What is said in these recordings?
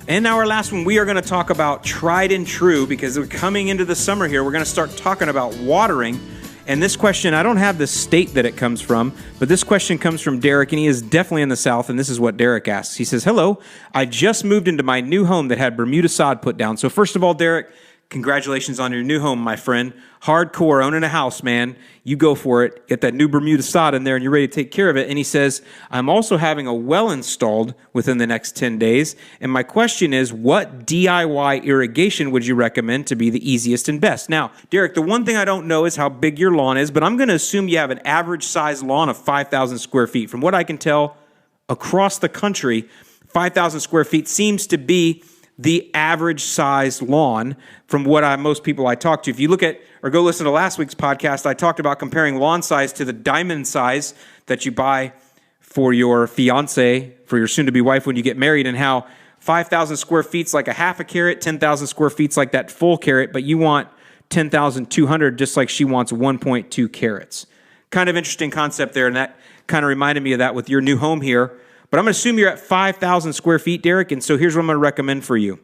And now our last one, we are going to talk about tried and true, because we're coming into the summer here. We're going to start talking about watering. And this question, I don't have the state that it comes from, but this question comes from Derek, and he is definitely in the South, and this is what Derek asks. He says, hello, I just moved into my new home that had Bermuda sod put down. So first of all, Derek, congratulations on your new home, my friend. Hardcore, owning a house, man. You go for it. Get that new Bermuda sod in there and you're ready to take care of it. And he says, I'm also having a well installed within the next 10 days. And my question is, what DIY irrigation would you recommend to be the easiest and best? Now, Derek, the one thing I don't know is how big your lawn is, but I'm going to assume you have an average size lawn of 5,000 square feet. From what I can tell, across the country, 5,000 square feet seems to be the average size lawn from what most people I talk to. If you look at or go listen to last week's podcast, I talked about comparing lawn size to the diamond size that you buy for your fiance, for your soon-to-be wife when you get married, and how 5,000 square feet's like a half a carrot, 10,000 square feet's like that full carrot, but you want 10,200 just like she wants 1.2 carats. Kind of interesting concept there, and that kind of reminded me of that with your new home here. But I'm going to assume you're at 5,000 square feet, Derek, and so here's what I'm going to recommend for you.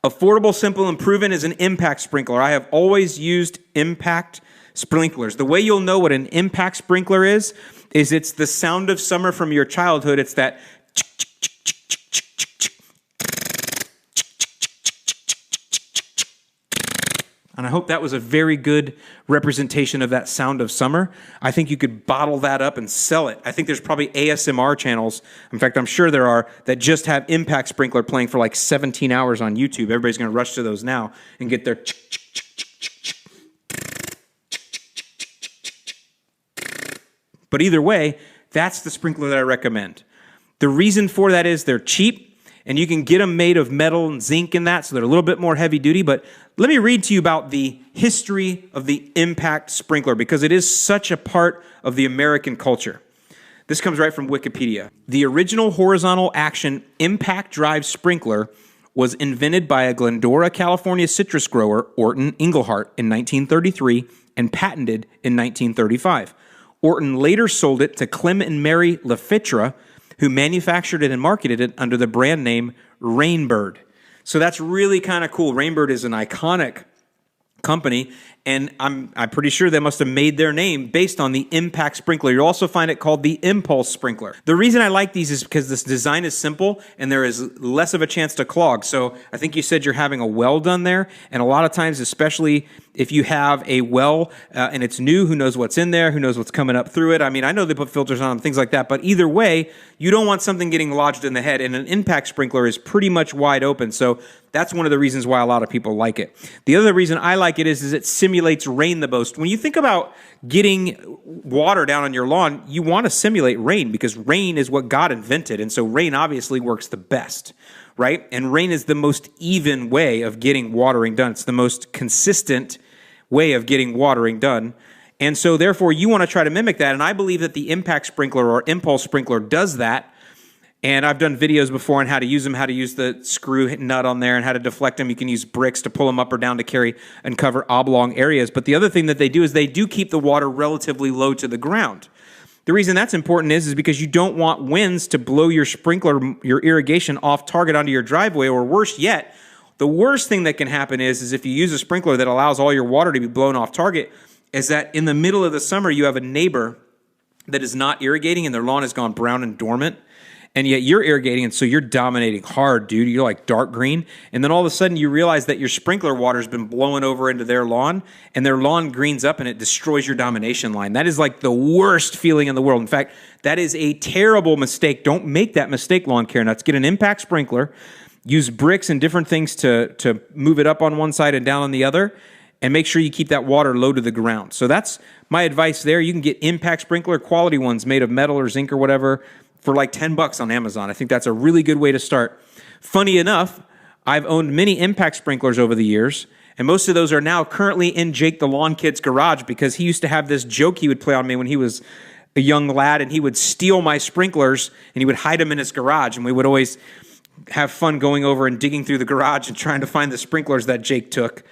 Affordable, simple, and proven is an impact sprinkler. I have always used impact sprinklers. The way you'll know what an impact sprinkler is it's the sound of summer from your childhood. It's that and I hope that was a very good representation of that sound of summer. I think you could bottle that up and sell it. I think there's probably ASMR channels. In fact, I'm sure there are that just have impact sprinkler playing for like 17 hours on YouTube. Everybody's going to rush to those now and get their But either way, that's the sprinkler that I recommend. The reason for that is they're cheap. And you can get them made of metal and zinc in that, so they're a little bit more heavy duty. But let me read to you about the history of the impact sprinkler, because it is such a part of the American culture. This comes right from Wikipedia. The original horizontal action impact drive sprinkler was invented by a Glendora, California citrus grower, Orton Englehart, in 1933 and patented in 1935. Orton later sold it to Clem and Mary LaFitra, who manufactured it and marketed it under the brand name Rainbird. So that's really kind of cool. Rainbird is an iconic company, and I'm pretty sure they must have made their name based on the impact sprinkler. You'll also find it called the impulse sprinkler. The reason I like these is because this design is simple and there is less of a chance to clog. So I think you said you're having a well done there, and a lot of times, especially if you have a well and it's new, who knows what's in there, who knows what's coming up through it. I mean, I know they put filters on them, things like that, but either way, you don't want something getting lodged in the head, and an impact sprinkler is pretty much wide open. So that's one of the reasons why a lot of people like it. The other reason I like it is it simulates rain the most. When you think about getting water down on your lawn, you want to simulate rain, because rain is what God invented, and so rain obviously works the best, right? And rain is the most even way of getting watering done. It's the most consistent way of getting watering done. And so therefore you want to try to mimic that. And I believe that the impact sprinkler or impulse sprinkler does that. And I've done videos before on how to use them, how to use the screw nut on there and how to deflect them. You can use bricks to pull them up or down to carry and cover oblong areas. But the other thing that they do is they do keep the water relatively low to the ground. The reason that's important is because you don't want winds to blow your sprinkler, your irrigation off target onto your driveway, or worse yet, the worst thing that can happen is if you use a sprinkler that allows all your water to be blown off target, is that in the middle of the summer, you have a neighbor that is not irrigating and their lawn has gone brown and dormant, and yet you're irrigating, and so you're dominating hard, dude. You're like dark green, and then all of a sudden you realize that your sprinkler water's been blowing over into their lawn, and their lawn greens up, and it destroys your domination line. That is like the worst feeling in the world. In fact, that is a terrible mistake. Don't make that mistake, lawn care nuts. Get an impact sprinkler. Use bricks and different things to move it up on one side and down on the other, and make sure you keep that water low to the ground. So that's my advice there. You can get impact sprinkler, quality ones made of metal or zinc or whatever, for like $10 on Amazon. I think that's a really good way to start. Funny enough, I've owned many impact sprinklers over the years, and most of those are now currently in Jake the Lawn Kid's garage, because he used to have this joke he would play on me when he was a young lad, and he would steal my sprinklers and he would hide them in his garage, and we would always have fun going over and digging through the garage and trying to find the sprinklers that Jake took.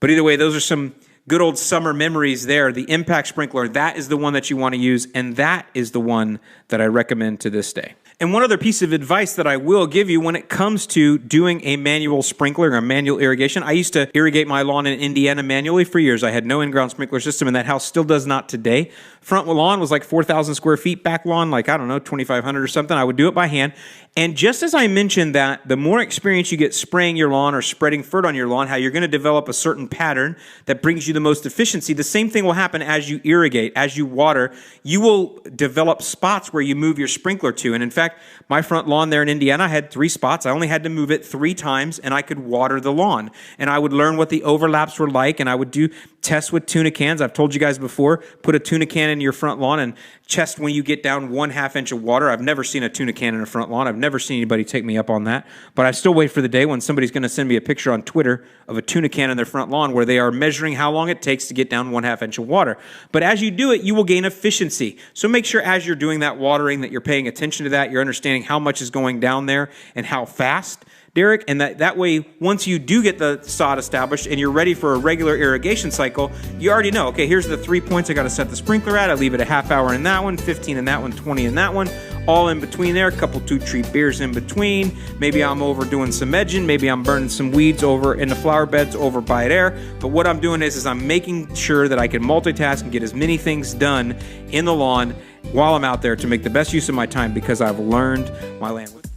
But either way, those are some good old summer memories there. The impact sprinkler, that is the one that you want to use, and that is the one that I recommend to this day. And one other piece of advice that I will give you when it comes to doing a manual sprinkler or manual irrigation, I used to irrigate my lawn in Indiana manually for years. I had no in-ground sprinkler system, and that house still does not today. Front lawn was like 4,000 square feet. Back lawn, like, I don't know, 2,500 or something. I would do it by hand. And just as I mentioned that the more experience you get spraying your lawn or spreading fert on your lawn, how you're going to develop a certain pattern that brings you the most efficiency, the same thing will happen as you irrigate, as you water. You will develop spots where you move your sprinkler to. And in fact, my front lawn there in Indiana, I had 3 spots. I only had to move it 3 times, and I could water the lawn. And I would learn what the overlaps were like, and I would do tests with tuna cans. I've told you guys before, put a tuna can in your front lawn and test when you get down 1/2 inch of water. I've never seen a tuna can in a front lawn. I've never seen anybody take me up on that. But I still wait for the day when somebody's going to send me a picture on Twitter of a tuna can in their front lawn where they are measuring how long it takes to get down 1/2 inch of water. But as you do it, you will gain efficiency. So make sure as you're doing that watering that you're paying attention to that. You're understanding how much is going down there and how fast, Derek, and that way, once you do get the sod established and you're ready for a regular irrigation cycle, you already know, okay, here's the 3 points I got to set the sprinkler at. I leave it a half hour in that one, 15 in that one, 20 in that one, all in between there, a couple 2-tree beers in between. Maybe I'm over doing some edging. Maybe I'm burning some weeds over in the flower beds over by there. But what I'm doing is I'm making sure that I can multitask and get as many things done in the lawn while I'm out there to make the best use of my time because I've learned my land.